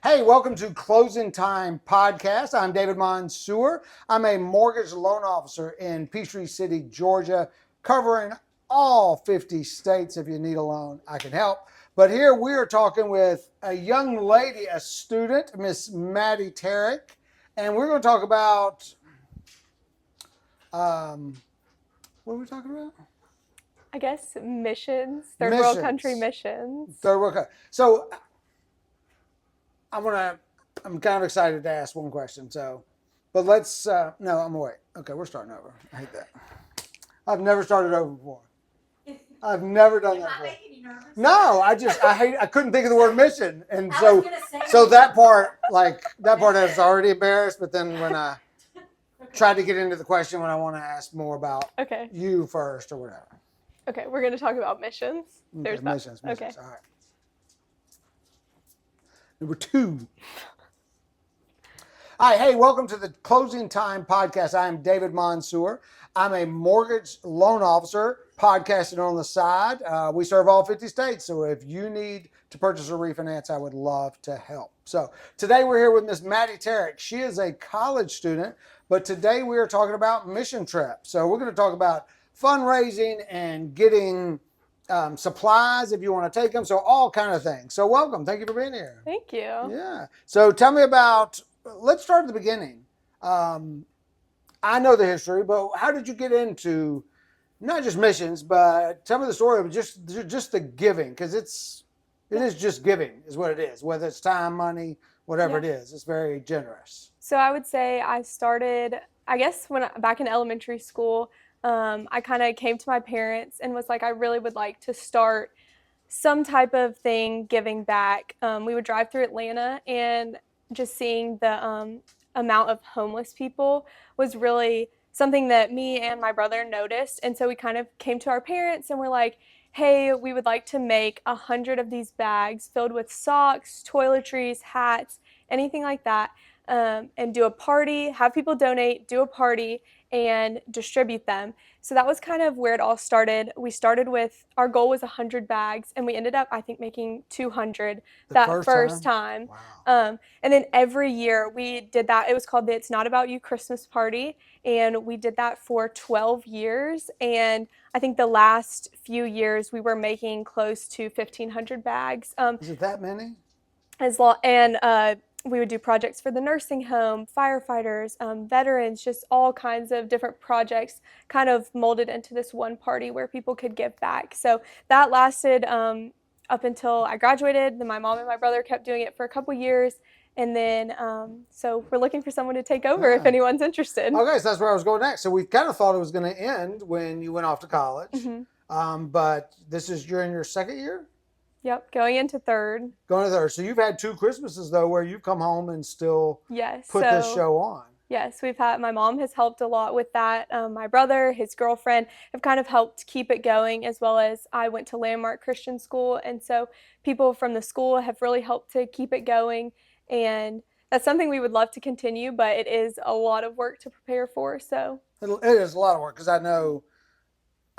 Hey, welcome to Closing Time Podcast. I'm David Mansour. I'm a mortgage loan officer in Peachtree City, Georgia, covering all 50 states. If you need a loan, I can help. But here we are talking with a young lady, a student, Miss Mattie Terek, and we're going to talk about, what are we talking about? I guess missions, third world country missions. Third world country. So I'm kind of excited to ask one question. But let's, no, I'm gonna wait. Okay, we're starting over. I hate that. I've never started over before. I've never done that before. Making you nervous? No, I couldn't think of the word mission. And so that part has already embarrassed, but then when I tried to get into the question when I want to ask more about you first or whatever. Okay, we're going to talk about missions. There's missions. Okay. All right. Number 2. Hi, hey, welcome to the Closing Time Podcast. I'm David Mansour. I'm a mortgage loan officer, podcasting on the side. We serve all 50 states, so if you need to purchase or refinance, I would love to help. So today we're here with Miss Mattie Terek. She is a college student, but today we are talking about mission trips. So we're going to talk about fundraising and getting supplies if you want to take them. So all kind of things. So welcome. Thank you for being here. Thank you. Yeah. So tell me about, let's start at the beginning. I know the history, but how did you get into not just missions, but tell me the story of just the giving, because it is just giving is what it is, whether it's time, money, whatever it is. It's very generous. So I would say I started, I guess, back in elementary school. I kind of came to my parents and was like, I really would like to start some type of thing giving back. We would drive through Atlanta, and just seeing the amount of homeless people was really something that me and my brother noticed. And so we kind of came to our parents and we're like, hey, we would like to make 100 of these bags filled with socks, toiletries, hats, anything like that, and do a party, have people donate, do a party, and distribute them. So that was kind of where it all started. We started with, our goal was 100 bags, and we ended up, I think, making 200 that first time. Wow. And then every year we did that. It was called the It's Not About You Christmas Party, and we did that for 12 years. And I think the last few years we were making close to 1,500 bags. Is it that many? We would do projects for the nursing home, firefighters, veterans, just all kinds of different projects kind of molded into this one party where people could give back. So that lasted up until I graduated. Then my mom and my brother kept doing it for a couple years. And then, so we're looking for someone to take over if anyone's interested. Okay, so that's where I was going next. So we kind of thought it was going to end when you went off to college. Mm-hmm. But this is during your second year? Yep, going into third. Going to third. So you've had 2 Christmases, though, where you've come home and still put this show on. Yes, my mom has helped a lot with that. My brother, his girlfriend have kind of helped keep it going, as well as I went to Landmark Christian School. And so people from the school have really helped to keep it going. And that's something we would love to continue, but it is a lot of work to prepare for. So it is a lot of work, because I know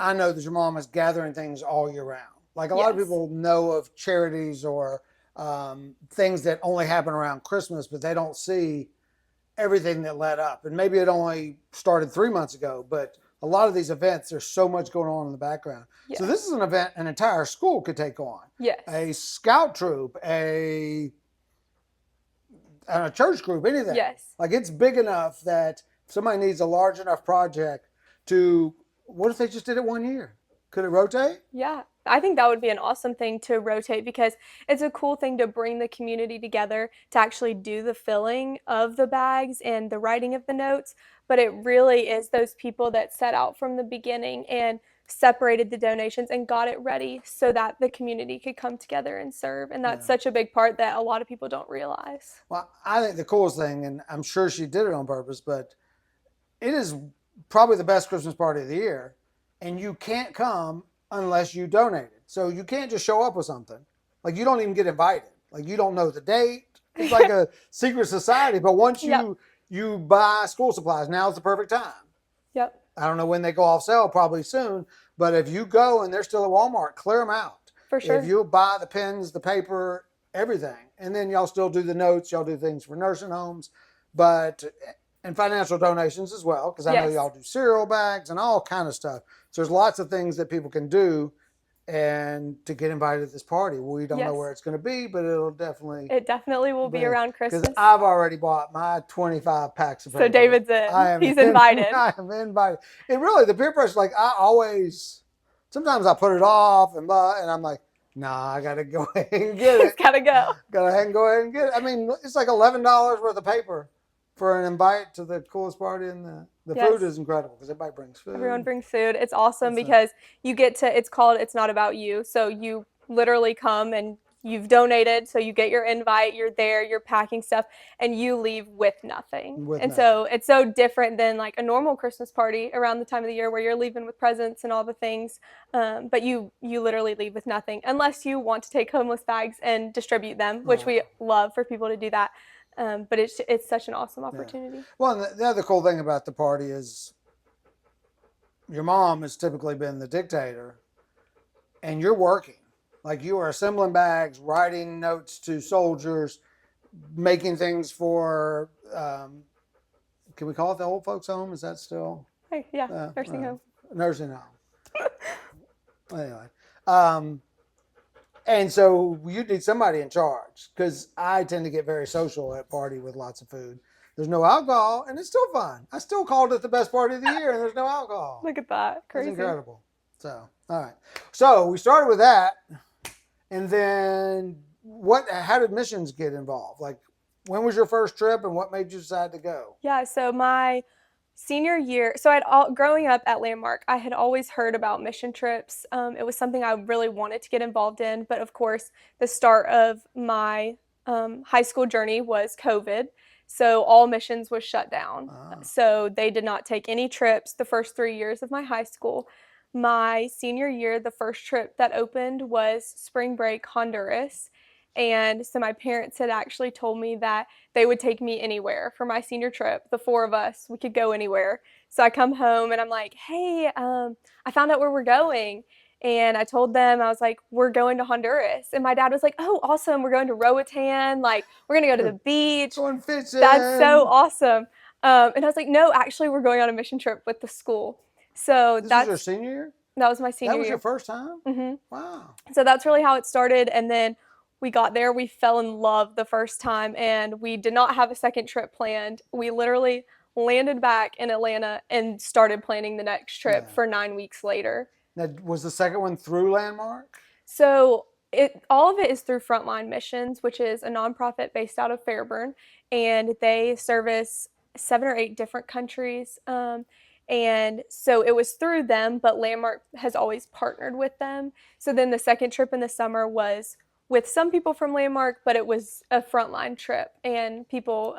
that your mom is gathering things all year round. Like a lot of people know of charities or things that only happen around Christmas, but they don't see everything that led up. And maybe it only started 3 months ago, but a lot of these events, there's so much going on in the background. Yes. So this is an event an entire school could take on. Yes. A scout troop, a church group, anything. Yes. Like it's big enough that somebody needs a large enough project what if they just did it 1 year? Could it rotate? Yeah, I think that would be an awesome thing to rotate, because it's a cool thing to bring the community together to actually do the filling of the bags and the writing of the notes. But it really is those people that set out from the beginning and separated the donations and got it ready so that the community could come together and serve. And that's such a big part that a lot of people don't realize. Well, I think the coolest thing, and I'm sure she did it on purpose, but it is probably the best Christmas party of the year. And you can't come unless you donated. So you can't just show up with something. Like you don't even get invited. Like you don't know the date. It's like a secret society. But once you buy school supplies, now's the perfect time. Yep. I don't know when they go off sale, probably soon. But if you go and they're still at Walmart, clear them out. For sure. If you buy the pens, the paper, everything. And then y'all still do the notes. Y'all do things for nursing homes, and financial donations as well, because I know Yes. y'all do cereal bags and all kind of stuff. So there's lots of things that people can do and to get invited to this party. We don't know Yes. where it's going to be, but It definitely will be around because Christmas. I've already bought my 25 packs of paper. So David's in. He's in, invited. I am invited. And really, the peer pressure, like sometimes I put it off and I'm like, nah, I got to go ahead and get He's it. got to go. Go ahead and go ahead and get it. I mean, it's like $11 worth of paper for an invite to the coolest party, and the Yes. food is incredible because everybody brings food. Everyone brings food. It's awesome because you get to, it's called It's Not About You. So you literally come and you've donated. So you get your invite, you're there, you're packing stuff, and you leave with nothing. So it's so different than like a normal Christmas party around the time of the year where you're leaving with presents and all the things. But you literally leave with nothing unless you want to take homeless bags and distribute them, which we love for people to do that. But it's such an awesome opportunity. Yeah. Well, and the other cool thing about the party is your mom has typically been the dictator, and you're working. Like, you are assembling bags, writing notes to soldiers, making things for, can we call it the old folks home? Is that still? Yeah, nursing home. Nursing home. Anyway. And so you need somebody in charge, because I tend to get very social at party with lots of food. There's no alcohol, and it's still fun. I still called it the best party of the year, and there's no alcohol. Look at that. Crazy. It's incredible. So, all right. So we started with that, and then how did missions get involved? Like, when was your first trip, and what made you decide to go? Yeah, so my senior year, growing up at Landmark, I had always heard about mission trips. It was something I really wanted to get involved in, but of course, the start of my high school journey was COVID. So all missions was shut down. So they did not take any trips the first 3 years of my high school. My senior year, the first trip that opened was spring break Honduras. And so my parents had actually told me that they would take me anywhere for my senior trip. The four of us, we could go anywhere. So I come home and I'm like, hey, I found out where we're going. And I told them, I was like, we're going to Honduras. And my dad was like, oh, awesome. We're going to Roatan. Like, we're going to go to the beach. Going fishing. That's so awesome. And I was like, no, actually, we're going on a mission trip with the school. So this was your senior year? That was my senior year. That was your first time? Mm-hmm. Wow. So that's really how it started. And then we got there, we fell in love the first time, and we did not have a second trip planned. We literally landed back in Atlanta and started planning the next trip for 9 weeks later. Now, was the second one through Landmark? So all of it is through Frontline Missions, which is a nonprofit based out of Fairburn, and they service 7 or 8 different countries. And so it was through them, but Landmark has always partnered with them. So then the second trip in the summer was with some people from Landmark, but it was a Frontline trip, and people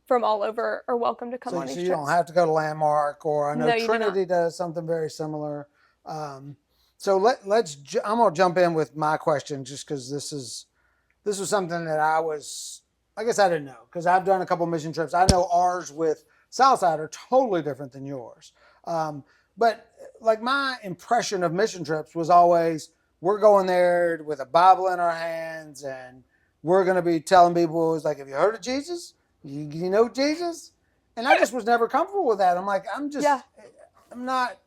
from all over are welcome to come on these trips. So you don't have to go to Landmark, or I know Trinity do does something very similar. So I'm gonna jump in with my question, just because this was something that I guess I didn't know, because I've done a couple mission trips. I know ours with Southside are totally different than yours. But like, my impression of mission trips was always, we're going there with a Bible in our hands, and we're going to be telling people, it's like, have you heard of Jesus? You know Jesus? And I just was never comfortable with that. I'm like, I'm not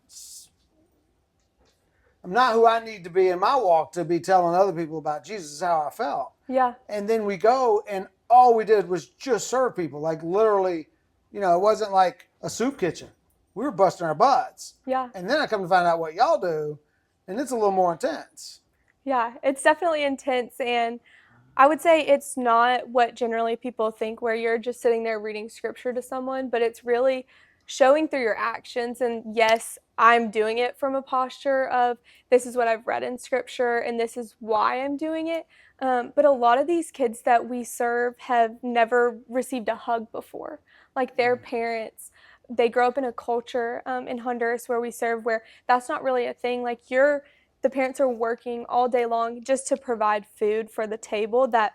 who I need to be in my walk to be telling other people about Jesus. Is how I felt. Yeah. And then we go, and all we did was just serve people. Like, literally, it wasn't like a soup kitchen. We were busting our butts. Yeah. And then I come to find out what y'all do, and it's a little more intense. Yeah, it's definitely intense. And I would say it's not what generally people think, where you're just sitting there reading scripture to someone, but it's really showing through your actions. And yes, I'm doing it from a posture of, this is what I've read in scripture and this is why I'm doing it. But a lot of these kids that we serve have never received a hug before. Like, their parents, they grow up in a culture in Honduras where we serve, where that's not really a thing. Like, the parents are working all day long just to provide food for the table, that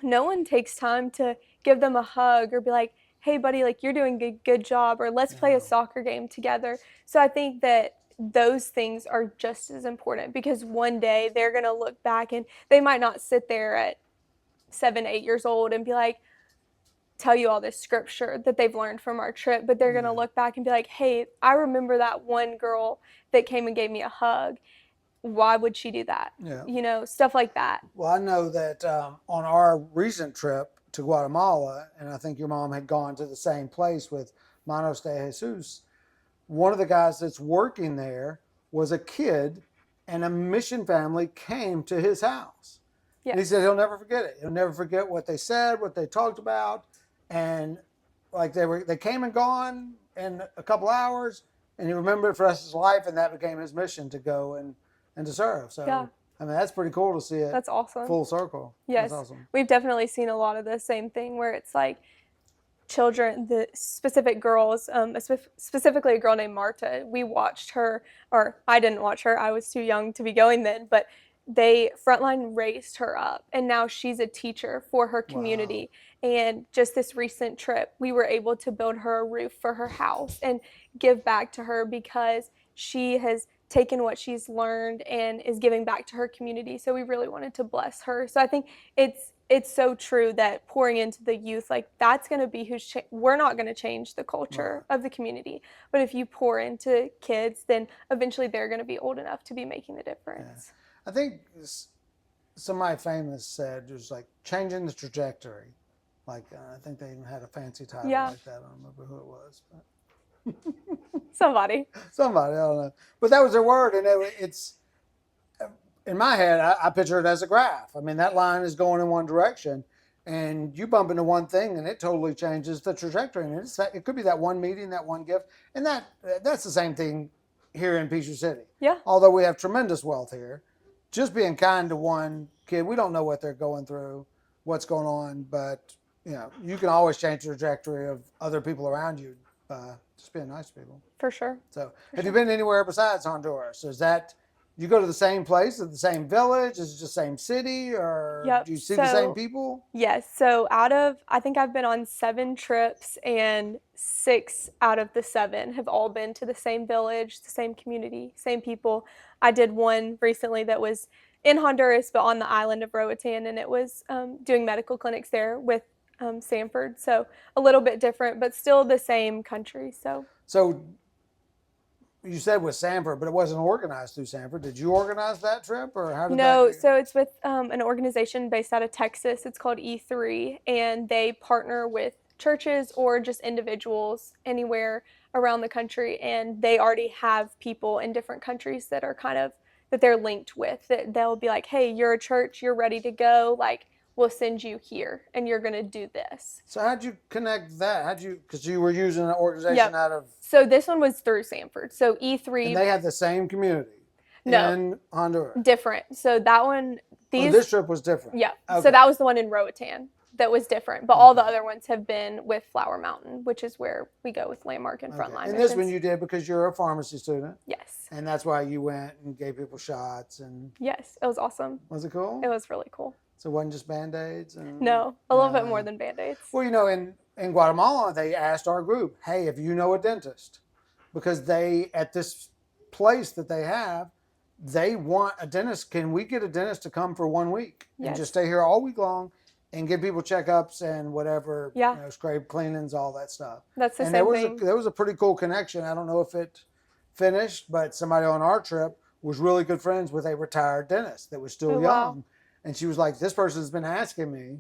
no one takes time to give them a hug or be like, hey buddy, like, you're doing a good job, or let's play a soccer game together. So I think that those things are just as important, because one day they're going to look back and they might not sit there at 7, 8 years old and be like, tell you all this scripture that they've learned from our trip, but they're going to look back and be like, hey, I remember that one girl that came and gave me a hug. Why would she do that? Yeah. You know, stuff like that. Well, I know that on our recent trip to Guatemala, and I think your mom had gone to the same place with Manos de Jesus, one of the guys that's working there was a kid, and a mission family came to his house. Yes. And he said he'll never forget it. He'll never forget what they said, what they talked about, and like they came and gone in a couple hours, and he remembered it for the rest of his life, and that became his mission to go and to serve. So Yeah. I mean, that's pretty cool to see it. That's awesome. Full circle. Yes. That's awesome. We've definitely seen a lot of the same thing where it's like children, the specific girls, specifically a girl named Marta. We watched her, or I didn't watch her. I was too young to be going then, but Frontline raised her up, and now she's a teacher for her community. Wow. And just this recent trip, we were able to build her a roof for her house and give back to her because she has taken what she's learned and is giving back to her community. So we really wanted to bless her. So I think it's so true that pouring into the youth, like that's going to be we're not going to change the culture of the community. But if you pour into kids, then eventually they're going to be old enough to be making the difference. Yeah. I think somebody famous said it was like changing the trajectory. Like I think they even had a fancy title like that. I don't remember who it was, but somebody, I don't know. But that was their word, and it's in my head. I picture it as a graph. I mean, that line is going in one direction, and you bump into one thing, and it totally changes the trajectory. And it could be that one meeting, that one gift, and that's the same thing here in Peachtree City. Yeah. Although we have tremendous wealth here. Just being kind to one kid, we don't know what they're going through, what's going on, but you know, you can always change the trajectory of other people around you by just being nice to people. For sure. So, have you been anywhere besides Honduras? Is that you go to the same place, the same village? Is it just the same city, or do you see the same people? Yes. So I think I've been on 7 trips, and 6 out of the 7 have all been to the same village, the same community, same people. I did one recently that was in Honduras, but on the island of Roatan, and it was doing medical clinics there with Samford. So a little bit different, but still the same country. So you said with Samford, but it wasn't organized through Samford. Did you organize that trip, or how did that? So it's with an organization based out of Texas. It's called E3, and they partner with churches or just individuals anywhere around the country, and they already have people in different countries that are that they're linked with. That they'll be like, hey, you're a church, you're ready to go, like we'll send you here and you're going to do this. So how'd you connect that? Because you were using an organization out of... So this one was through Samford. So E3... And they had the same community in Honduras? Different. So that one... this trip was different? Yeah. Okay. So that was the one in Roatan that was different. But all the other ones have been with Flower Mountain, which is where we go with Landmark and Frontline Missions. And this one you did because you're a pharmacy student? Yes. And that's why you went and gave people shots? And yes. It was awesome. Was it cool? It was really cool. So it wasn't just Band-Aids? No, a little bit more than Band-Aids. Well, you know, in Guatemala, they asked our group, hey, if you know a dentist, because at this place that they have, they want a dentist. Can we get a dentist to come for 1 week and just stay here all week long and give people checkups and whatever, scrape cleanings, all that stuff? That's the same thing. There was a pretty cool connection. I don't know if it finished, but somebody on our trip was really good friends with a retired dentist that was still young. Wow. And she was like, this person's been asking me,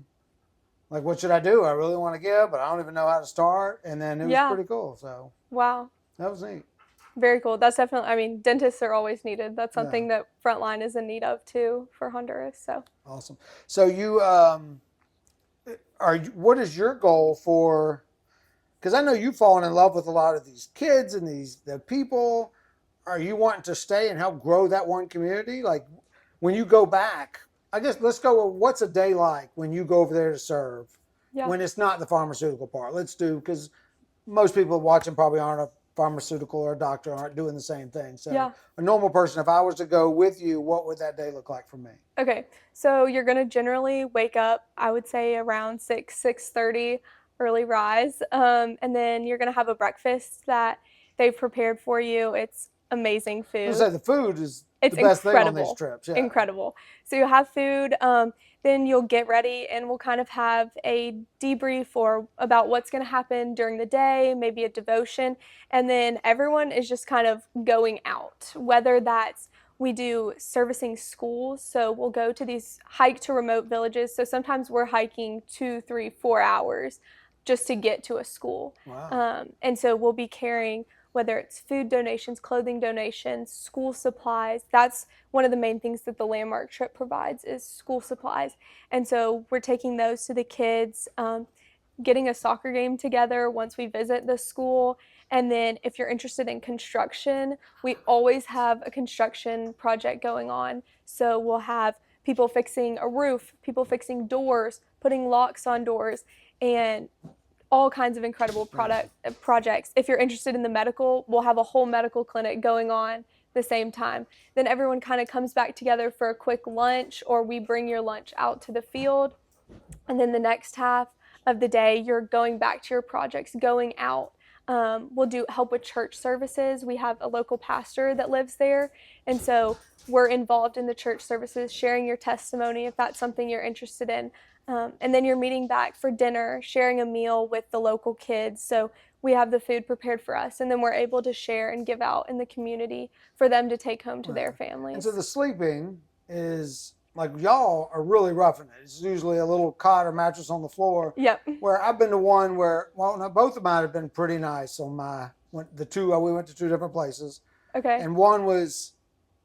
like, what should I do? I really want to give, but I don't even know how to start. And then it was pretty cool. So wow. That was neat. Very cool. That's definitely, dentists are always needed. That's something that Frontline is in need of too for Honduras. So awesome. So you, what is your goal for, because I know you've fallen in love with a lot of these kids and the people. Are you wanting to stay and help grow that one community? Like when you go back, I guess let's go with what's a day like when you go over there to serve when it's not the pharmaceutical part. Let's do, because most people watching probably aren't a pharmaceutical or a doctor, aren't doing the same thing. So a normal person, if I was to go with you, what would that day look like for me? Okay. So you're going to generally wake up, I would say around 6:30, early rise. And then you're going to have a breakfast that they've prepared for you. It's amazing I food. was gonna say the food is It's the best thing on these incredible. trips. Yeah. Incredible. So you'll have food, then you'll get ready and we'll kind of have a debrief or about what's going to happen during the day, maybe a devotion, and then everyone is just kind of going out, whether that's we do servicing schools. So we'll go to these hike to remote villages. So sometimes we're hiking 2, 3, 4 hours just to get to a school. Wow. And so we'll be carrying whether it's food donations, clothing donations, school supplies. That's one of the main things that the Landmark trip provides is school supplies. And so we're taking those to the kids, getting a soccer game together once we visit the school. And then if you're interested in construction, we always have a construction project going on. So we'll have people fixing a roof, people fixing doors, putting locks on doors, and all kinds of incredible projects. If you're interested in the medical, we'll have a whole medical clinic going on the same time. Then everyone kind of comes back together for a quick lunch, or we bring your lunch out to the field. And then the next half of the day, you're going back to your projects, going out. We'll do help with church services. We have a local pastor that lives there. And so we're involved in the church services, sharing your testimony if that's something you're interested in. And then you're meeting back for dinner, sharing a meal with the local kids. So we have the food prepared for us, and then we're able to share and give out in the community for them to take home to their families. And so the sleeping is like y'all are really roughing it. It's usually a little cot or mattress on the floor. Yep. Where I've been to one where, well, no, both of mine have been pretty nice on we went to 2 different places. Okay. And one was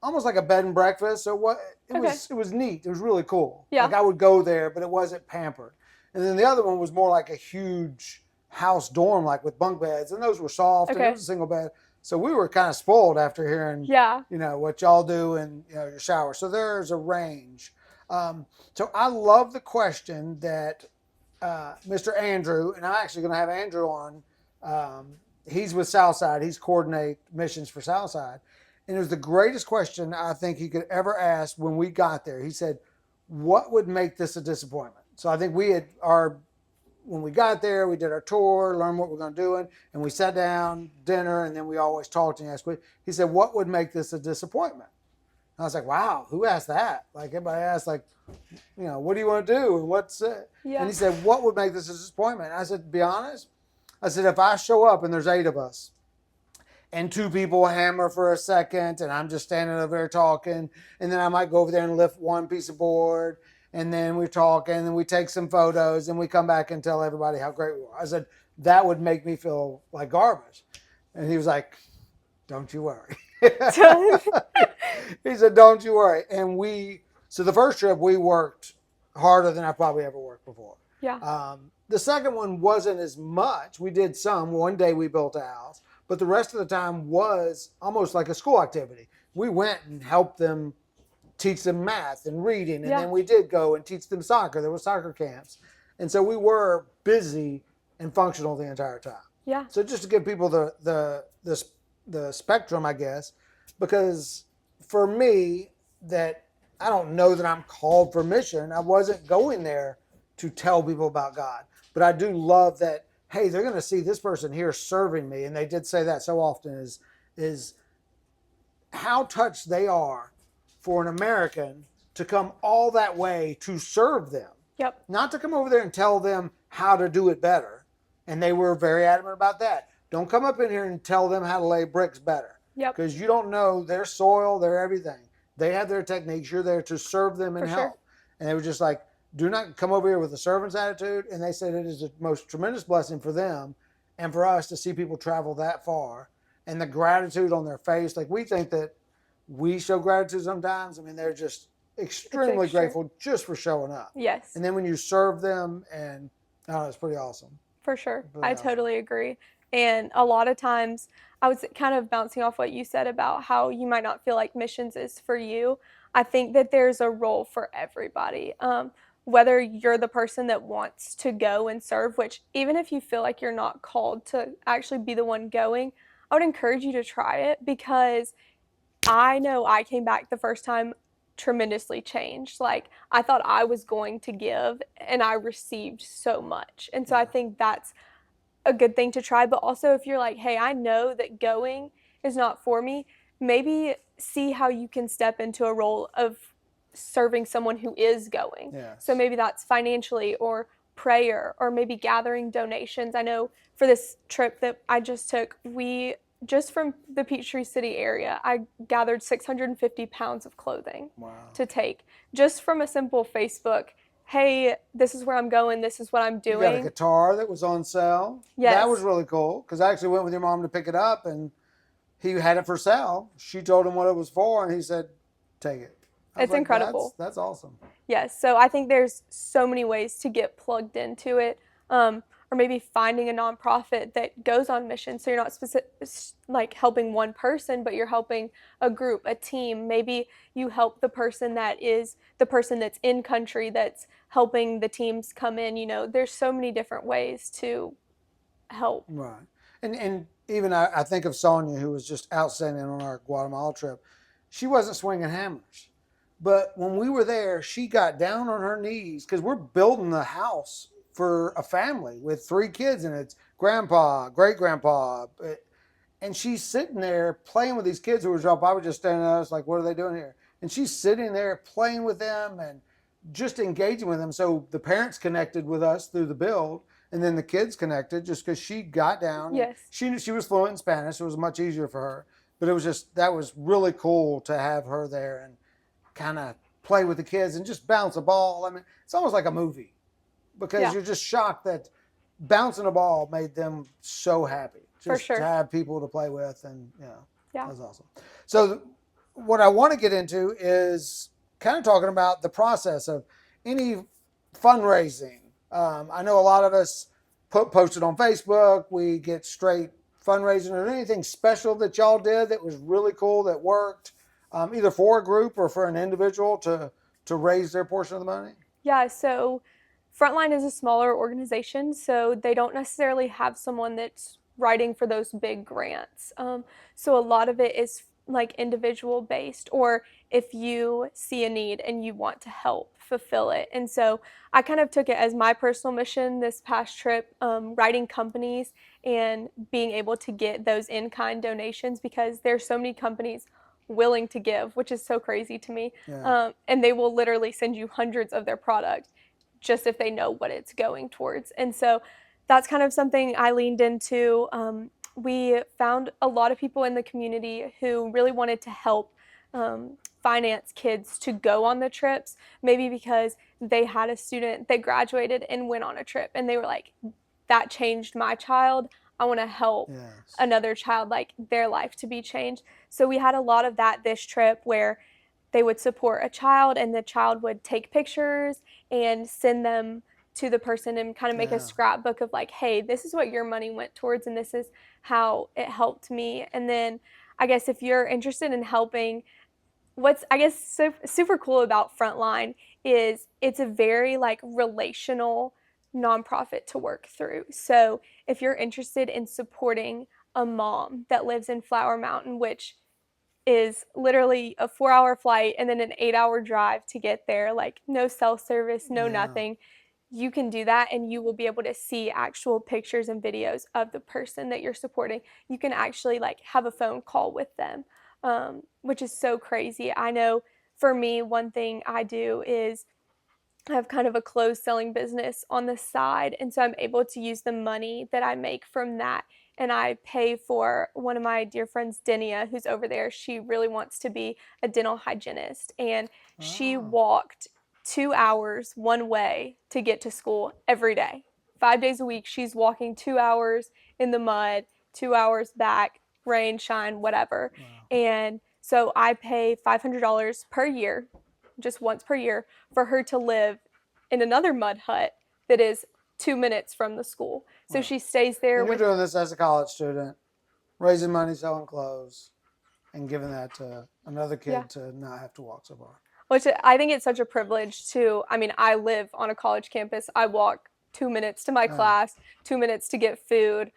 almost like a bed and breakfast. So it was neat. It was really cool. Yeah. Like I would go there, but it wasn't pampered. And then the other one was more like a huge house dorm, like with bunk beds, and those were soft and it was a single bed. So we were kind of spoiled after hearing, what y'all do in your shower. So there's a range. So I love the question that Mr. Andrew, and I'm actually going to have Andrew on. He's with Southside. He's coordinate missions for Southside. And it was the greatest question I think he could ever ask when we got there. He said, what would make this a disappointment? So I think when we got there, we did our tour, learned what we're going to do, and we sat down, dinner, and then we always talked and asked. He said, what would make this a disappointment? And I was like, wow, who asked that? Like everybody asked, like, what do you want to do? And what's it? Yeah. And he said, what would make this a disappointment? I said, to be honest, if I show up and there's 8 of us, and 2 people hammer for a second, and I'm just standing over there talking, and then I might go over there and lift one piece of board, and then we talk, and then we take some photos, and we come back and tell everybody how great we were. I said, that would make me feel like garbage. And he was like, don't you worry. He said, don't you worry. And so the first trip, we worked harder than I probably ever worked before. Yeah. The second one wasn't as much. We did some. One day we built a house, but the rest of the time was almost like a school activity. We went and helped them, teach them math and reading, and then we did go and teach them soccer. There were soccer camps. And so we were busy and functional the entire time. Yeah. So just to give people the spectrum, I guess, because for me, that I don't know that I'm called for mission. I wasn't going there to tell people about God. But I do love that, hey, they're going to see this person here serving me. And they did say that so often is how touched they are for an American to come all that way to serve them. Yep. Not to come over there and tell them how to do it better. And they were very adamant about that. Don't come up in here and tell them how to lay bricks better. Yep. Because you don't know their soil, their everything. They have their techniques. You're there to serve them and help. Sure. And they were just like, do not come over here with a servant's attitude. And they said it is the most tremendous blessing for them and for us to see people travel that far and the gratitude on their face. Like we think that we show gratitude sometimes. I mean, they're just extremely grateful just for showing up. Yes. And then when you serve them, and it's pretty awesome. For sure. I totally agree. And a lot of times I was kind of bouncing off what you said about how you might not feel like missions is for you. I think that there's a role for everybody. Whether you're the person that wants to go and serve, which even if you feel like you're not called to actually be the one going, I would encourage you to try it, because I know I came back the first time tremendously changed. Like I thought I was going to give and I received so much. And so I think that's a good thing to try. But also if you're like, hey, I know that going is not for me, maybe see how you can step into a role of serving someone who is going. Yes. So maybe that's financially or prayer or maybe gathering donations. I know for this trip that I just took, we just from the Peachtree City area, I gathered 650 pounds of clothing to take just from a simple Facebook. Hey, this is where I'm going. This is what I'm doing. You got a guitar that was on sale. Yes. That was really cool because I actually went with your mom to pick it up and he had it for sale. She told him what it was for and he said, take it. It's like, incredible. That's awesome. Yes. So I think there's so many ways to get plugged into it. Or maybe finding a nonprofit that goes on mission. So you're not like helping one person, but you're helping a group, a team. Maybe you help the person that is the person that's in country that's helping the teams come in. You know, there's so many different ways to help. Right. And even I think of Sonia, who was just outstanding on our Guatemala trip. She wasn't swinging hammers. But when we were there, she got down on her knees because we're building a house for a family with 3 kids and it's grandpa, great grandpa. And she's sitting there playing with these kids who were dropped. I was just standing there, I was like, what are they doing here? And she's sitting there playing with them and just engaging with them. So the parents connected with us through the build and then the kids connected just because she got down. Yes. She was fluent in Spanish. So it was much easier for her. But it was just, that was really cool to have her there and kind of play with the kids and just bounce a ball. I mean, it's almost like a movie because you're just shocked that bouncing a ball made them so happy. Just for sure. To have people to play with and, that was awesome. So what I want to get into is kind of talking about the process of any fundraising. I know a lot of us posted on Facebook. We get straight fundraising. Or anything special that y'all did that was really cool that worked? Either for a group or for an individual to raise their portion of the money? Yeah, so Frontline is a smaller organization, so they don't necessarily have someone that's writing for those big grants. So a lot of it is like individual based, or if you see a need and you want to help fulfill it. And so I kind of took it as my personal mission this past trip, writing companies and being able to get those in-kind donations because there's so many companies willing to give, which is so crazy to me. And they will literally send you hundreds of their product just if they know what it's going towards. And so that's kind of something I leaned into. We found a lot of people in the community who really wanted to help finance kids to go on the trips, maybe because they had a student that graduated and went on a trip and they were like, that changed my child. I want to help another child, like their life to be changed. So we had a lot of that this trip where they would support a child and the child would take pictures and send them to the person and kind of make a scrapbook of like, hey, this is what your money went towards and this is how it helped me. And then I guess if you're interested in helping, what's I guess super cool about Frontline is it's a very like relational nonprofit to work through. So if you're interested in supporting a mom that lives in Flower Mountain, which is literally a 4-hour flight and then an 8-hour drive to get there, like no cell service, no nothing, you can do that and you will be able to see actual pictures and videos of the person that you're supporting. You can actually like have a phone call with them, which is so crazy. I know for me, one thing I do is I have kind of a clothes selling business on the side. And so I'm able to use the money that I make from that. And I pay for one of my dear friends, Denia, who's over there. She really wants to be a dental hygienist. And she walked 2 hours one way to get to school every day. 5 days a week, she's walking 2 hours in the mud, 2 hours back, rain, shine, whatever. And so I pay $500 per year, just once per year, for her to live in another mud hut that is 2 minutes from the school. So she stays there. And you're doing this as a college student, raising money, selling clothes, and giving that to another kid to not have to walk so far. Which I think it's such a privilege to, I mean, I live on a college campus. I walk 2 minutes to my class, 2 minutes to get food.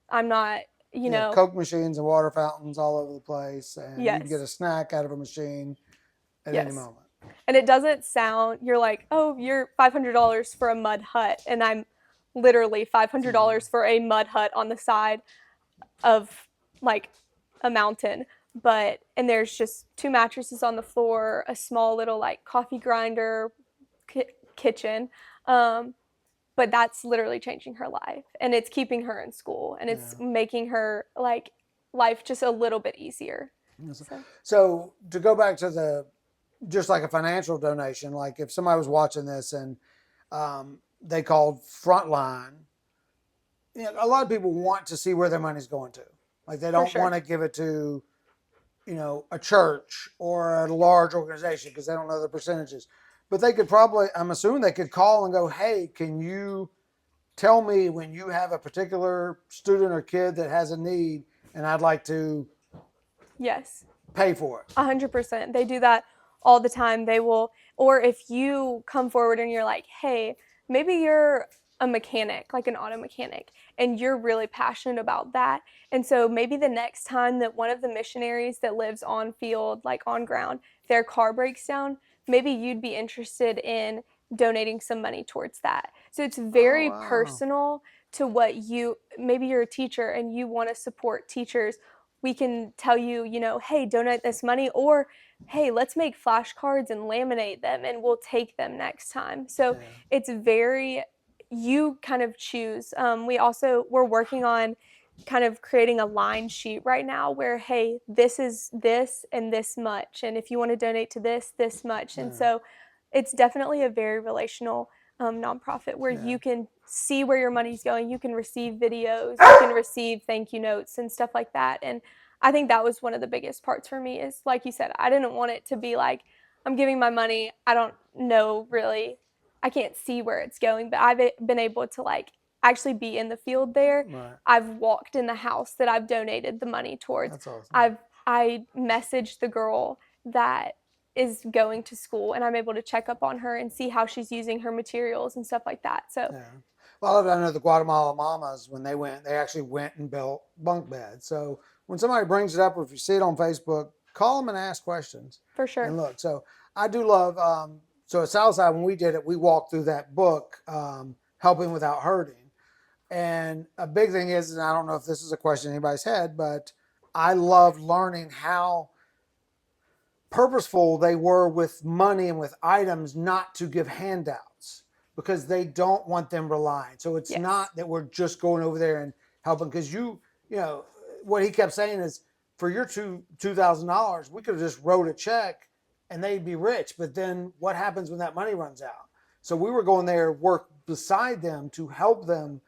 I'm not, you know. Coke machines and water fountains all over the place. And you can get a snack out of a machine at any moment. And it doesn't sound, you're like, oh, you're $500 for a mud hut. And I'm literally $500 for a mud hut on the side of like a mountain. and there's just 2 mattresses on the floor, a small little like coffee grinder, kitchen. But that's literally changing her life, and it's keeping her in school, and it's making her like life just a little bit easier. So to go back to just like a financial donation, like if somebody was watching this and they called Frontline, a lot of people want to see where their money's going to. Like they don't want to give it to, a church or a large organization because they don't know the percentages. But they could probably, I'm assuming they could call and go, hey, can you tell me when you have a particular student or kid that has a need and I'd like to pay for it? 100%. They do that all the time. They will, or if you come forward and you're like, hey, maybe you're a mechanic, like an auto mechanic, and you're really passionate about that. And so maybe the next time that one of the missionaries that lives on field, like on ground, their car breaks down, maybe you'd be interested in donating some money towards that. So it's very personal to maybe you're a teacher and you want to support teachers. We can tell you, hey, donate this money, or hey, let's make flashcards and laminate them and we'll take them next time. So it's you kind of choose. We're working on kind of creating a line sheet right now where, hey, this is this and this much. And if you want to donate to this much. And so it's definitely a very relational nonprofit where you can see where your money's going. You can receive videos, you can receive thank you notes and stuff like that. And I think that was one of the biggest parts for me is, like you said, I didn't want it to be like, I'm giving my money, I don't know really, I can't see where it's going, but I've been able to like actually be in the field there. I've walked in the house that I've donated the money towards. That's awesome. I messaged the girl that is going to school, and I'm able to check up on her and see how she's using her materials and stuff like that. So well, I know the Guatemala mamas, when they actually went and built bunk beds. So when somebody brings it up, or if you see it on Facebook, call them and ask questions. For sure. And look, so I do love, so at Southside, when we did it, we walked through that book, Helping Without Hurting. And a big thing is, and I don't know if this is a question anybody's had, but I love learning how purposeful they were with money and with items not to give handouts because they don't want them relying. So it's not that we're just going over there and helping, because what he kept saying is, for your $2,000, we could have just wrote a check and they'd be rich. But then what happens when that money runs out? So we were going there, work beside them to help them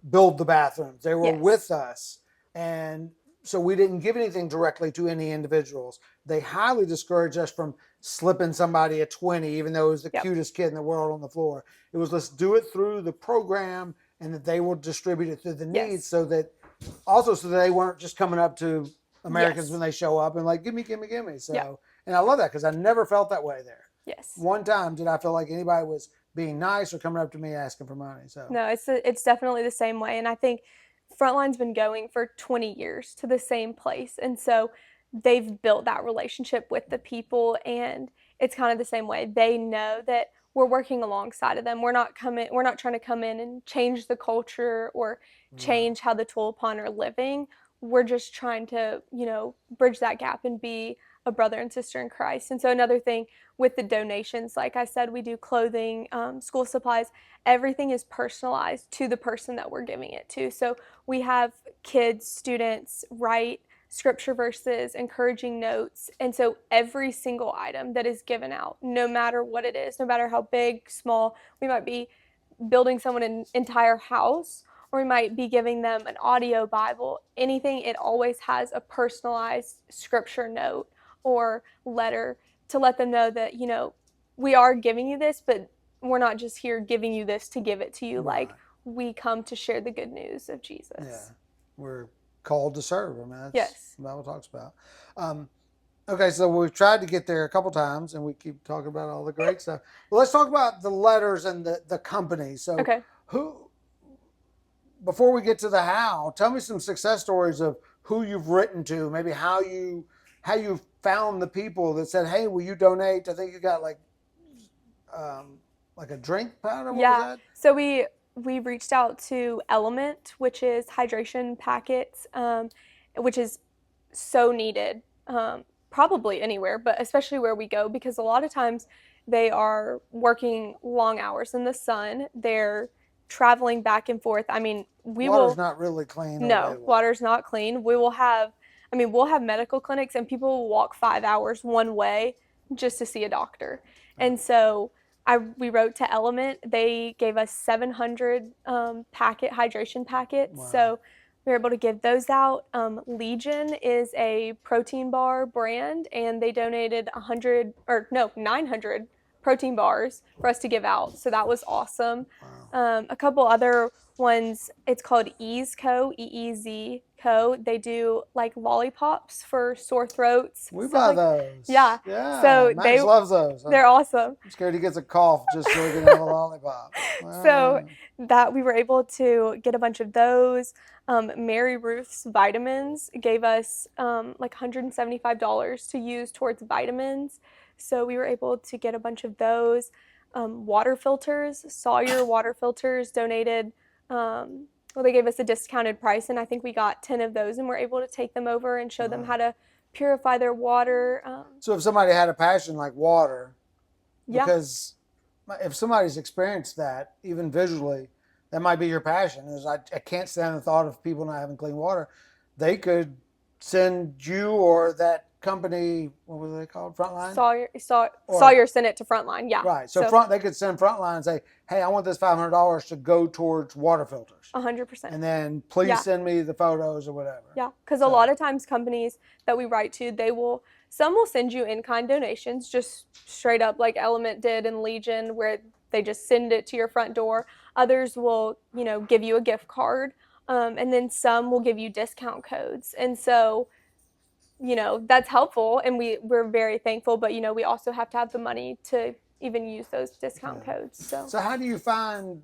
build the bathrooms. They were with us. And so we didn't give anything directly to any individuals. They highly discouraged us from slipping somebody a 20, even though it was the cutest kid in the world on the floor. It was, let's do it through the program and that they will distribute it through the needs, so that they weren't just coming up to Americans when they show up and like, give me. So, and I love that because I never felt that way there. One time did I feel like anybody was being nice or coming up to me asking for money. So no, it's definitely the same way. And I think Frontline's been going for 20 years to the same place. And so they've built that relationship with the people, and it's kind of the same way. They know that we're working alongside of them. We're not trying to come in and change the culture or change how the Tualapan are living. We're just trying to, bridge that gap and be a brother and sister in Christ. And so another thing with the donations, like I said, we do clothing, school supplies. Everything is personalized to the person that we're giving it to. So we have kids, students write scripture verses, encouraging notes. And so every single item that is given out, no matter what it is, no matter how big, small, we might be building someone an entire house, or we might be giving them an audio Bible, anything, it always has a personalized scripture note or letter to let them know that, we are giving you this, but we're not just here giving you this to give it to you. Like, we come to share the good news of Jesus. Yeah, we're called to serve. I mean, that's what the Bible talks about. Okay, so we've tried to get there a couple times, and we keep talking about all the great stuff. Well, let's talk about the letters and the company. So before we get to the how, tell me some success stories of who you've written to, maybe how you found the people that said, hey, will you donate? I think you got like a drink powder. What was that? So we reached out to Element, which is hydration packets, which is so needed probably anywhere, but especially where we go, because a lot of times they are working long hours in the sun. They're traveling back and forth. I mean, Water's not really clean or no, available. water's not clean. We'll have medical clinics, and people will walk 5 hours one way just to see a doctor. And so we wrote to Element. They gave us 700 hydration packets. Wow. So we were able to give those out. Legion is a protein bar brand, and they donated 900 protein bars for us to give out. So that was awesome. Wow. A couple other ones, it's called Ease Co, EEZ Co. They do like lollipops for sore throats. We buy those. Yeah. Yeah. So Max loves those. They're awesome. I'm scared he gets a cough just so he can have a lollipop. Wow. So that we were able to get a bunch of those. Mary Ruth's Vitamins gave us like $175 to use towards vitamins. So we were able to get a bunch of those. Water filters, Sawyer water filters donated, they gave us a discounted price, and I think we got 10 of those, and we're able to take them over and show them how to purify their water. So if somebody had a passion like water, Yeah. because if somebody's experienced that, even visually, that might be your passion. I can't stand the thought of people not having clean water. They could send you or that company, what were they called? Frontline? Sawyer sent it to Frontline, yeah. Right. So they could send Frontline and say, hey, I want this $500 to go towards water filters. 100%. And then please send me the photos or whatever. Yeah, because a lot of times companies that we write to, some will send you in-kind donations, just straight up like Element did in Legion, where they just send it to your front door. Others will, give you a gift card. And then some will give you discount codes. And so, that's helpful, and we're very thankful, but we also have to have the money to even use those discount codes. So how do you find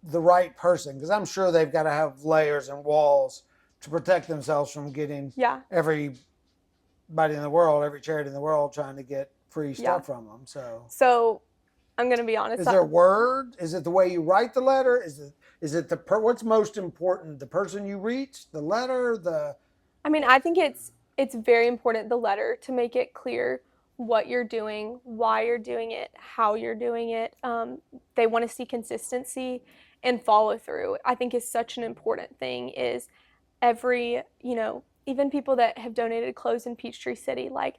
the right person? Because I'm sure they've got to have layers and walls to protect themselves from getting everybody in the world, every charity in the world trying to get free stuff from them. So I'm going to be honest. Is there word? Is it the way you write the letter? Is it what's most important? The person you reach, the letter, I think it's very important, the letter, to make it clear what you're doing, why you're doing it, how you're doing it. They want to see consistency and follow through. I think is such an important thing. Is even people that have donated clothes in Peachtree City, like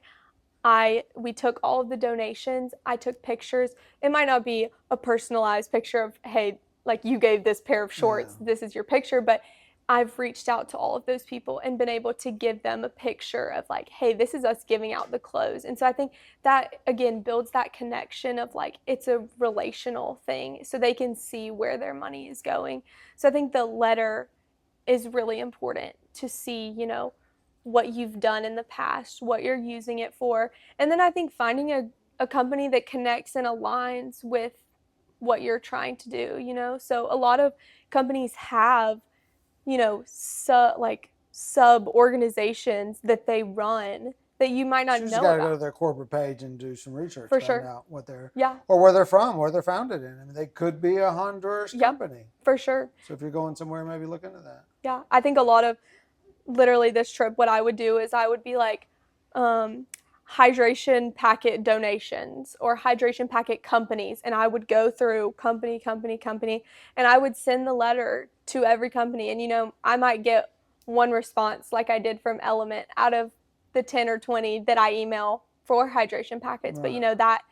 we took all of the donations, I took pictures. It might not be a personalized picture of, hey, like you gave this pair of shorts, this is your picture, but I've reached out to all of those people and been able to give them a picture of like, hey, this is us giving out the clothes. And so I think that, again, builds that connection of like, it's a relational thing, so they can see where their money is going. So I think the letter is really important to see, what you've done in the past, what you're using it for. And then I think finding a company that connects and aligns with what you're trying to do, So a lot of companies have sub organizations that they run that you might not know about. You just got to go to their corporate page and do some research. For sure. Find out what or where they're from, where they're founded in. They could be a Honduras company. For sure. So if you're going somewhere, maybe look into that. Yeah, I think a lot of, literally this trip, what I would do is I would be like, hydration packet donations or hydration packet companies, and I would go through company, and I would send the letter to every company, and I might get one response like I did from Element out of the 10 or 20 that I email for hydration packets. Right. But that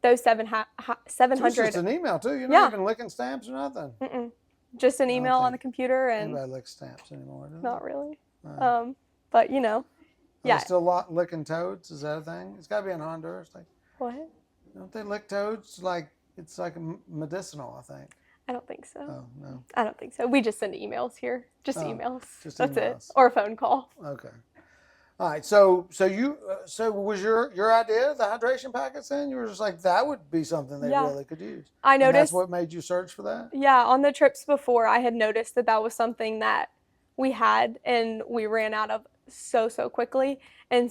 those 700. It's just an email too. You're not even licking stamps or nothing. Mm-mm. Just an email on the computer, and nobody licks stamps anymore. Not really. But Are they still licking toads? Is that a thing? It's got to be in Honduras. What? Don't they lick toads? It's like medicinal, I think. I don't think so. Oh, no. I don't think so. We just send emails here. Emails. Just That's emails. it. Or a phone call. Okay. All right. So was your idea the hydration packets then? You were just like, that would be something they really could use. I noticed. And that's what made you search for that? Yeah. On the trips before, I had noticed that was something that we had and we ran out of so quickly. And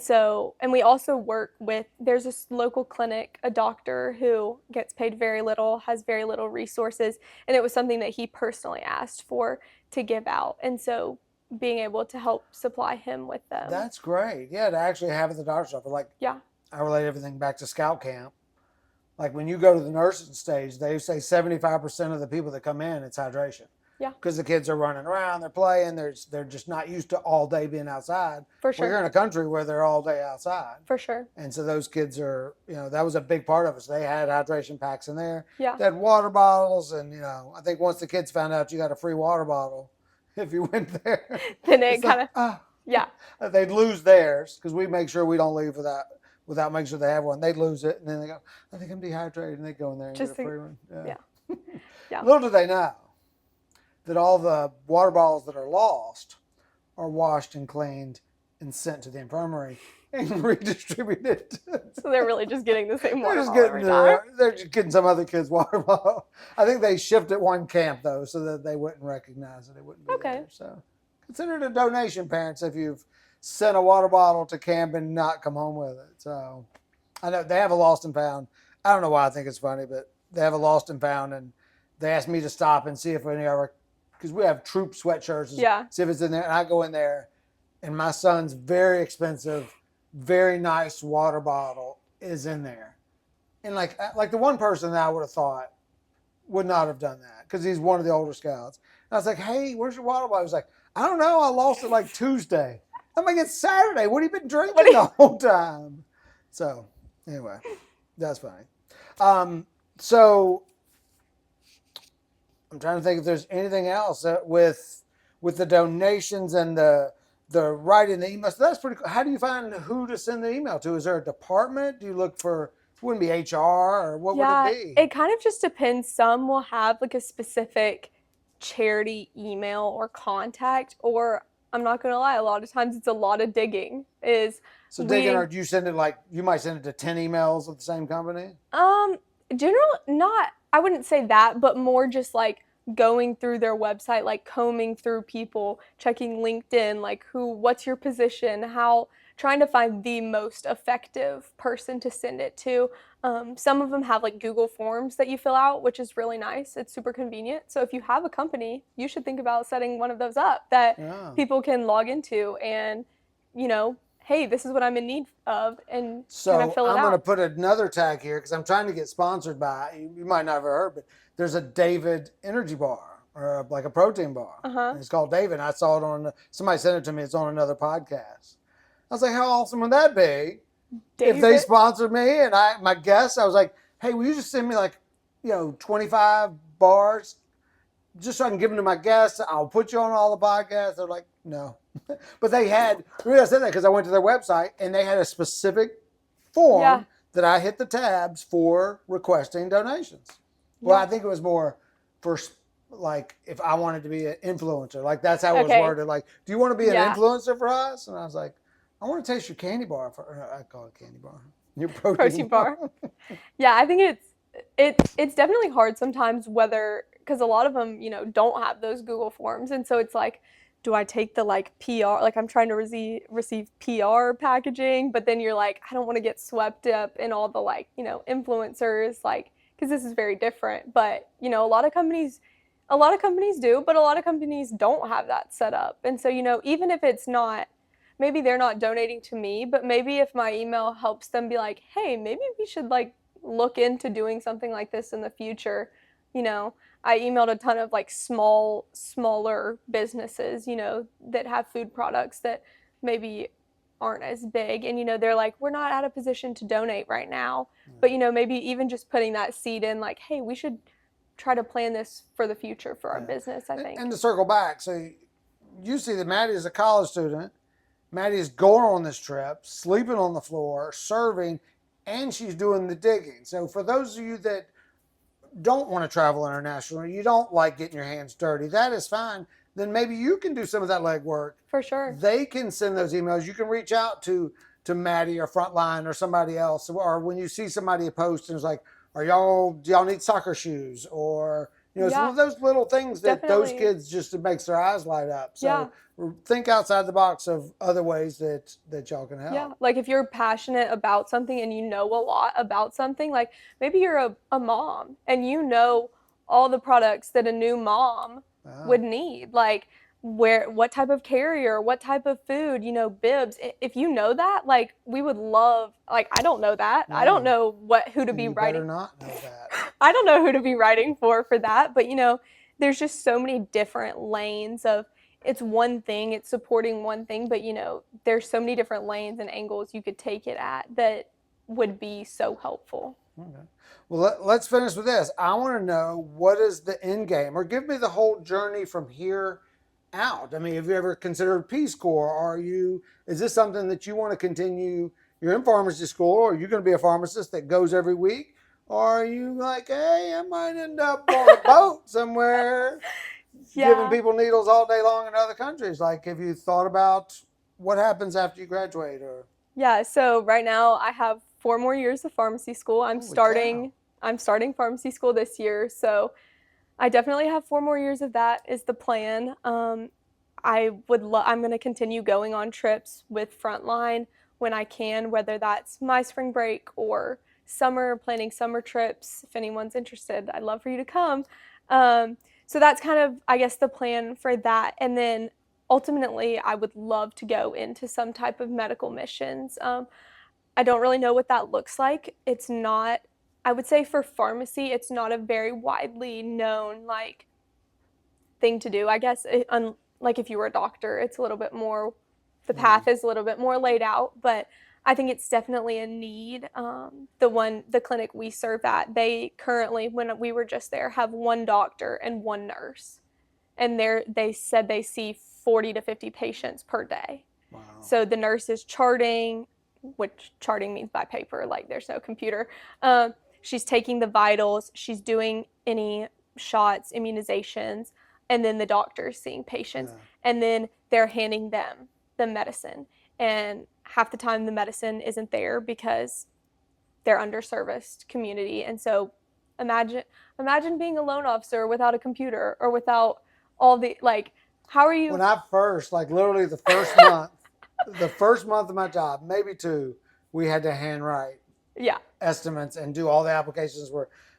we also work with, there's this local clinic, a doctor who gets paid very little, has very little resources. And it was something that he personally asked for to give out. And so being able to help supply him with them. That's great. Yeah, to actually have it at the doctor's office. Like, yeah. I relate everything back to scout camp. Like when you go to the nursing stage, they say 75% of the people that come in, it's hydration. Yeah. Because the kids are running around, they're playing, they're just not used to all day being outside. For sure. Well, you're in a country where they're all day outside. For sure. And so those kids are, that was a big part of it. So they had hydration packs in there. Yeah. They had water bottles. And, I think once the kids found out you got a free water bottle if you went there, then it kind of, yeah. They'd lose theirs because we make sure we don't leave without making sure they have one. They'd lose it. And then they go, I think I'm dehydrated. And they go in there and get a free one. Yeah. Yeah. Little do they know that all the water bottles that are lost are washed and cleaned and sent to the infirmary and redistributed. So they're really just getting the same water bottle every time. time? They're just getting some other kid's water bottle. I think they shipped at one camp, though, so that they wouldn't recognize it. It wouldn't be there. So consider it a donation, parents, if you've sent a water bottle to camp and not come home with it. So I know they have a lost and found. I don't know why I think it's funny, but they have a lost and found, and they asked me to stop and see if any of our, because we have troop sweatshirts, see if it's in there. And I go in there, and my son's very expensive, very nice water bottle is in there. And like the one person that I would have thought would not have done that because he's one of the older scouts. And I was like, hey, where's your water bottle? He was like, I don't know. I lost it like Tuesday. I'm like, it's Saturday. What have you been drinking the whole time? So anyway, that's funny. So I'm trying to think if there's anything else with the donations and the writing the email. So that's pretty cool. How do you find who to send the email to? Is there a department? Do you look for, it wouldn't be HR or what would it be? It kind of just depends. Some will have like a specific charity email or contact, or I'm not going to lie, a lot of times it's a lot of digging. So digging, or do you send it like, you might send it to 10 emails of the same company? I wouldn't say that, but more just like going through their website, like combing through people, checking LinkedIn, like what's your position, trying to find the most effective person to send it to. Some of them have like Google Forms that you fill out, which is really nice. It's super convenient. So if you have a company, you should think about setting one of those up that people can log into and, hey, this is what I'm in need of, and so kind of fill it out. I'm going to put another tag here because I'm trying to get sponsored by, you might not have heard, but there's a David energy bar or like a protein bar. And it's called David. I saw it somebody sent it to me. It's on another podcast. I was like, how awesome would that be if they sponsored me? And my guest, I was like, hey, will you just send me like, 25 bars just so I can give them to my guests? I'll put you on all the podcasts. They're like, no. But they had, the reason I said that because I went to their website and they had a specific form that I hit the tabs for requesting donations. Well, I think it was more for like if I wanted to be an influencer. Like that's how it was worded. Like, do you want to be an influencer for us? And I was like, I want to taste your candy bar. I call it candy bar. Your protein bar. Yeah, I think it's definitely hard sometimes because a lot of them, don't have those Google Forms. And so it's like, do I take the like PR, like I'm trying to receive PR packaging, but then you're like, I don't want to get swept up in all the like, influencers, like, because this is very different. But, a lot of companies do, but a lot of companies don't have that set up. And so, even if it's not, maybe they're not donating to me, but maybe if my email helps them be like, hey, maybe we should like look into doing something like this in the future, I emailed a ton of like smaller businesses, that have food products that maybe aren't as big. And, they're like, we're not at a position to donate right now. But, maybe even just putting that seed in like, hey, we should try to plan this for the future for our business, I think. And to circle back, so you see that Mattie is a college student. Mattie is going on this trip, sleeping on the floor, serving, and she's doing the digging. So for those of you that don't want to travel internationally, you don't like getting your hands dirty, that is fine. Then maybe you can do some of that legwork. For sure. They can send those emails. You can reach out to Mattie or Frontline or somebody else. Or when you see somebody post and it's like, do y'all need soccer shoes? Or, some of those little things that those kids just, it makes their eyes light up. So think outside the box of other ways that y'all can help. Yeah, like if you're passionate about something and you know a lot about something, like maybe you're a mom and you know all the products that a new mom would need. Like what type of carrier, what type of food, bibs. If you know that, like, we would love, like, I don't know that. I don't No. know who to be You writing. better not know that. I don't know who to be writing for that. But, there's just so many different lanes of, it's one thing, it's supporting one thing, but, there's so many different lanes and angles you could take it at that would be so helpful. Okay. Well, let's finish with this. I want to know, what is the end game, or give me the whole journey from here out. I mean, have you ever considered Peace Corps? Is this something that you want to continue? You're in pharmacy school, or are you going to be a pharmacist that goes every week? Or are you like, hey, I might end up on a boat somewhere giving people needles all day long in other countries? Like, have you thought about what happens after you graduate? Or Yeah, so right now I have 4 more years of pharmacy school. I'm starting pharmacy school this year, so I definitely have 4 more years of that is the plan. I'm going to continue going on trips with Frontline when I can, whether that's my spring break or summer, planning summer trips. If anyone's interested, I'd love for you to come. So that's kind of, I guess, the plan for that. And then ultimately, I would love to go into some type of medical missions. I don't really know what that looks like. It's not, I would say for pharmacy, it's not a very widely known like thing to do. I guess like if you were a doctor, it's a little bit more, the path is a little bit more laid out, but I think it's definitely a need. The clinic we serve at, they currently, when we were just there, have 1 doctor and 1 nurse. And they said they see 40 to 50 patients per day. wow. So the nurse is charting, which charting means by paper, like there's no computer. She's taking the vitals, she's doing any shots, immunizations, and then the doctor's seeing patients. Yeah. And then they're handing them the medicine. And half the time the medicine isn't there because they're underserviced community. And so imagine being a loan officer without a computer or without all the, like, how are you? When I first, like literally the first month, the first month of my job, maybe 2, we had to handwrite estimates and do all the applications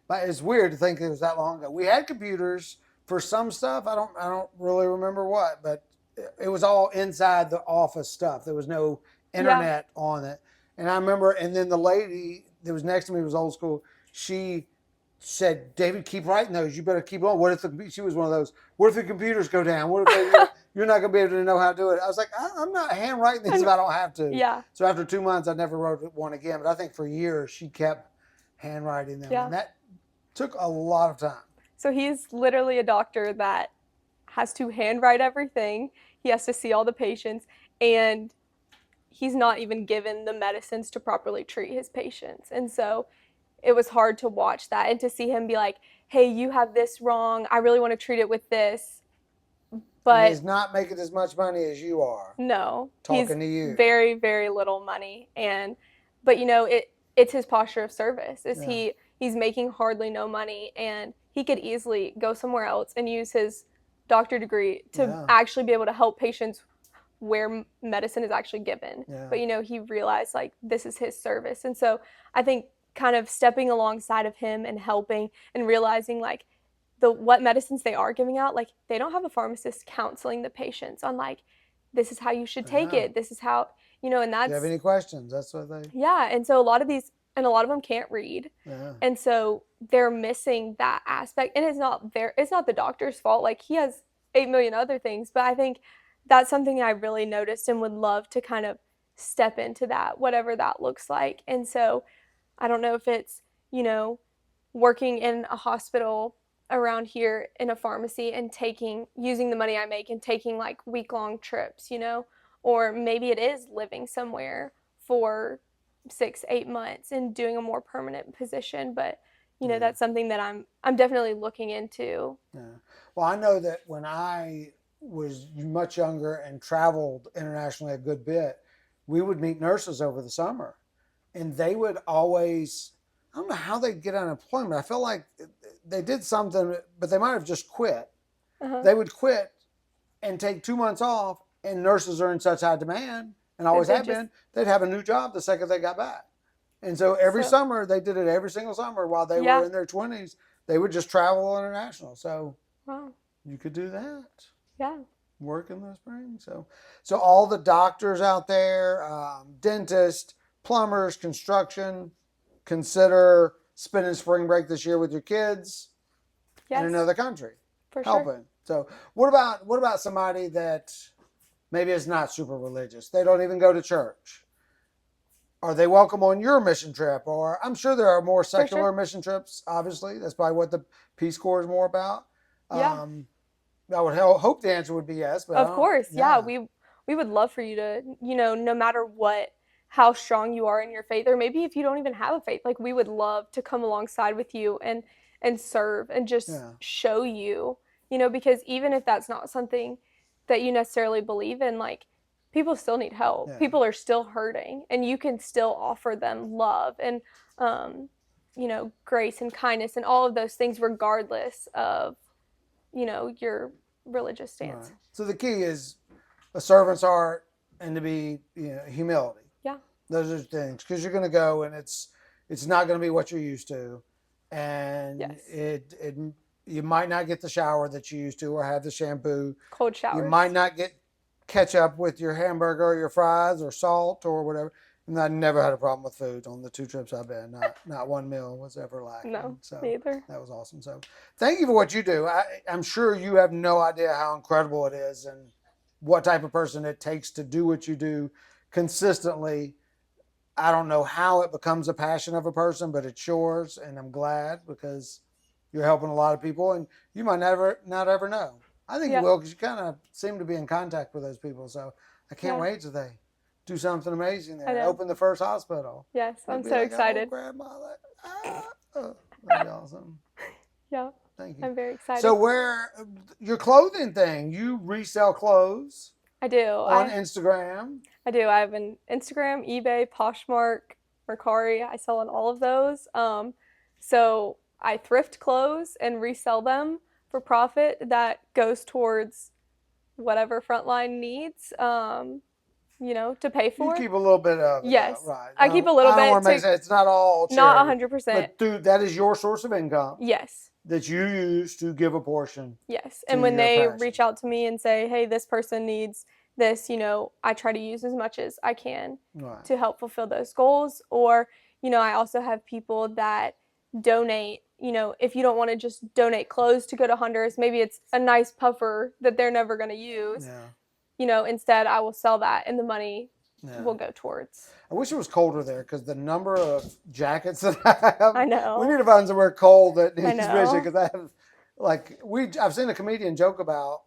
but it's weird to think it was that long ago. We had computers for some stuff. I don't really remember what, but it was all inside the office stuff. There was no internet on it. And I remember, and then the lady that was next to me was old school. She said, David, keep writing those. You better keep on. She was one of those, what if the computers go down? What if you're not going to be able to know how to do it? I was like, I'm not handwriting these if I don't have to. Yeah. So after 2 months, I never wrote one again. But I think for years, she kept handwriting them. Yeah. And that took a lot of time. So he's literally a doctor that has to handwrite everything. He has to see all the patients. And he's not even given the medicines to properly treat his patients. And so it was hard to watch that and to see him be like, hey, you have this wrong. I really want to treat it with this. But and he's not making as much money as you are. No. Talking to you. Very, very little money. But it's his posture of service. He's making hardly no money, and he could easily go somewhere else and use his doctor degree to actually be able to help patients where medicine is actually given. Yeah. But he realized like this is his service. And so I think kind of stepping alongside of him and helping and realizing like what medicines they are giving out, like they don't have a pharmacist counseling the patients on like, this is how you should take it. This is how, and that's. Do you have any questions? That's what they. Yeah. And so a lot of them can't read. Yeah. And so they're missing that aspect. And it's not the doctor's fault. Like he has 8 million other things, but I think that's something I really noticed and would love to kind of step into that, whatever that looks like. And so I don't know if it's, working in a hospital around here in a pharmacy and using the money I make and taking like week-long trips, or maybe it is living somewhere for 6-8 months and doing a more permanent position. But, that's something that I'm definitely looking into. Yeah. Well, I know that when I was much younger and traveled internationally a good bit, we would meet nurses over the summer, and they would always, I don't know how they'd get unemployment. I felt like they did something, but they might have just quit. Uh-huh. They would quit and take 2 months off, and nurses are in such high demand and always have been, they'd have a new job the second they got back. And so every summer, they did it every single summer while they were in their 20s. They would just travel international. So you could do that. Yeah. work in the spring. So all the doctors out there, dentists, plumbers, construction, consider spending spring break this year with your kids in Yes, another country, for sure. helping. So what about somebody that maybe is not super religious? They don't even go to church. Are they welcome on your mission trip? Or I'm sure there are more secular mission trips. Obviously, that's probably what the Peace Corps is more about. Yeah. I would hope the answer would be yes, but Of course, yeah. We would love for you to, no matter how strong you are in your faith, or maybe if you don't even have a faith, like we would love to come alongside with you and serve and just show you, because even if that's not something that you necessarily believe in, like people still need help. Yeah. People are still hurting, and you can still offer them love and grace and kindness and all of those things, regardless of your religious stance. Right. So the key is a servant's heart and to be humility. Yeah. Those are things, because you're going to go and it's not going to be what you're used to, and you might not get the shower that you used to or have the shampoo. Cold showers. You might not get ketchup with your hamburger or your fries or salt or whatever. And I never had a problem with food on the 2 trips I've been. Not one meal was ever lacking. No, so neither. That was awesome. So thank you for what you do. I'm sure you have no idea how incredible it is and what type of person it takes to do what you do consistently. I don't know how it becomes a passion of a person, but it's yours, and I'm glad, because you're helping a lot of people, and you might not ever know. I think you will, because you kind of seem to be in contact with those people. So I can't wait till they do something amazing there and open the first hospital. Yes, I'm so excited. Oh, Grandma, that'd be awesome. Yeah. Thank you. I'm very excited. So your clothing thing, you resell clothes? I do. On Instagram? I do. I have an Instagram, eBay, Poshmark, Mercari. I sell on all of those. So I thrift clothes and resell them for profit that goes towards whatever Frontline needs, to pay for. You keep a little bit of it. Yes. Right. I keep a little bit. I don't want to make sense. It's not all charity. Not 100%. But that is your source of income. Yes. That you use to give a portion. Yes. And when they reach out to me and say, hey, this person needs this, I try to use as much as I can to help fulfill those goals. Or, I also have people that donate, if you don't want to just donate clothes to go to Honduras, maybe it's a nice puffer that they're never going to use. Yeah. Instead I will sell that and the money will go towards. I wish it was colder there, because the number of jackets that I have. I know. We need to find somewhere cold that needs vision, because I have, I've seen a comedian joke about,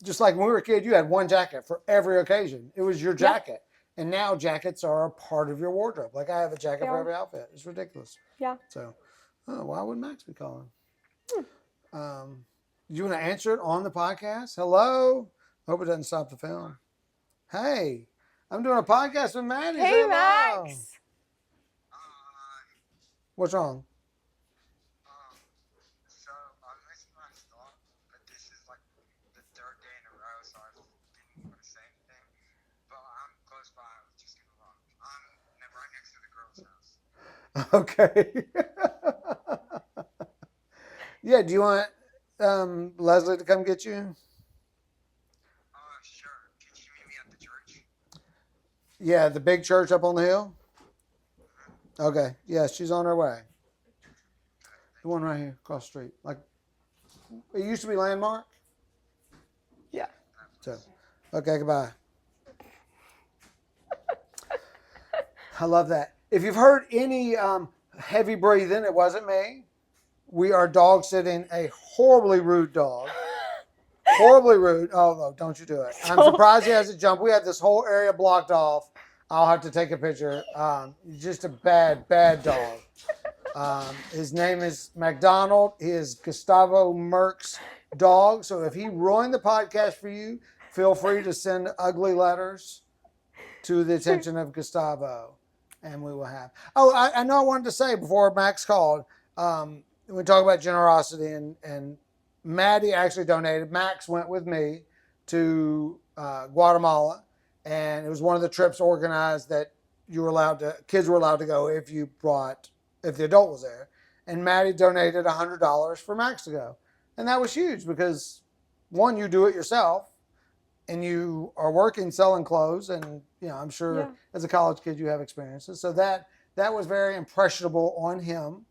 just like when we were a kid, you had one jacket for every occasion. It was your jacket. Yeah. And now jackets are a part of your wardrobe. Like I have a jacket for every outfit. It's ridiculous. Yeah. So, why would Max be calling? You want to answer it on the podcast? Hello? Hope it doesn't stop the film. Hey, I'm doing a podcast with Mattie. Hey, Max. What's wrong? So I missed my stop, but this is like the 3rd day in a row, so I didn't want to say anything. But I'm close by. I was just gonna walk. I'm right next to the girl's house. Okay. Yeah. Do you want Leslie to come get you? Sure. Can you meet me at the church? Yeah, the big church up on the hill. Okay. Yeah, she's on her way. The one right here across the street. Like, it used to be Landmark. Yeah. So, okay, goodbye. I love that. If you've heard any heavy breathing, it wasn't me. We are dog sitting a horribly rude dog. Horribly rude. Oh, no, don't you do it. I'm surprised he hasn't jumped. We had this whole area blocked off. I'll have to take a picture. Just a bad, bad dog. His name is McDonald. He is Gustavo Merck's dog. So if he ruined the podcast for you, feel free to send ugly letters to the attention of Gustavo, and we will have. Oh, I know I wanted to say before Max called, we talk about generosity, and Mattie actually donated. Max went with me to Guatemala, and it was one of the trips organized that kids were allowed to go if the adult was there. And Mattie donated $100 for Max to go. And that was huge, because one, you do it yourself, and you are working selling clothes, and I'm sure as a college kid you have experiences. So that was very impressionable on him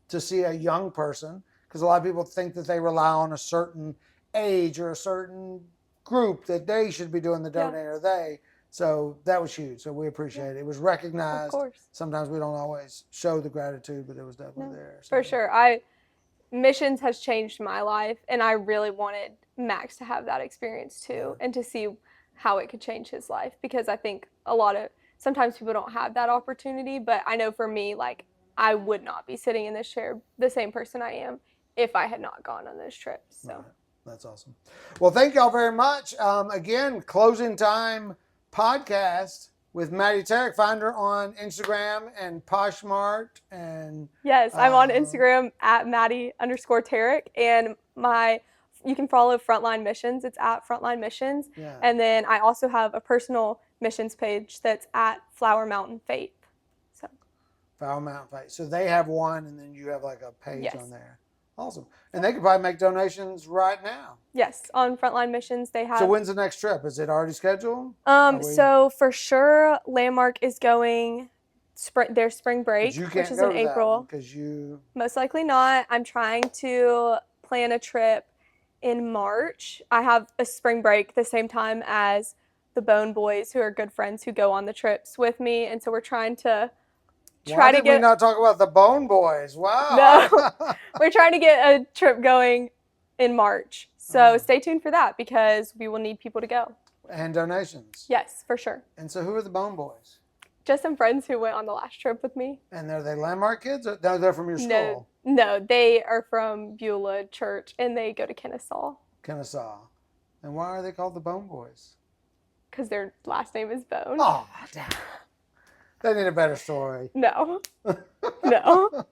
to see a young person, because a lot of people think that they rely on a certain age or a certain group that they should be doing the donate or they. So that was huge. So we appreciate it. It was recognized. Of course. Sometimes we don't always show the gratitude, but it was definitely there. So. For sure. Missions has changed my life, and I really wanted Max to have that experience too, and to see how it could change his life, because I think sometimes people don't have that opportunity, but I know for me, like, I would not be sitting in this chair the same person I am if I had not gone on those trips. So. Right. That's awesome. Well, thank y'all very much. Again, Closing Time podcast with Mattie Terek. Find her on Instagram and Poshmart. And yes, I'm on Instagram at Mattie_Terek, and you can follow Frontline Missions. It's at Frontline Missions. Yeah. And then I also have a personal missions page that's at Flower Mountain Faith. So. Flower Mountain Faith. So they have one, and then you have like a page on there. Awesome. And they could probably make donations right now. Yes, on Frontline Missions they have. So when's the next trip? Is it already scheduled? So for sure, Landmark is going their spring break, which is in April. Because you most likely not. I'm trying to plan a trip in March. I have a spring break the same time as the Bone Boys, who are good friends who go on the trips with me, and so we're trying to. Why did we not talk about the Bone Boys? Wow. No, we're trying to get a trip going in March. So stay tuned for that, because we will need people to go. And donations. Yes, for sure. And so who are the Bone Boys? Just some friends who went on the last trip with me. And are they Landmark kids? Or no, they're from your school? No, they are from Beulah Church, and they go to Kennesaw. Kennesaw. And why are they called the Bone Boys? Because their last name is Bone. Oh, damn. They need a better story. No. No.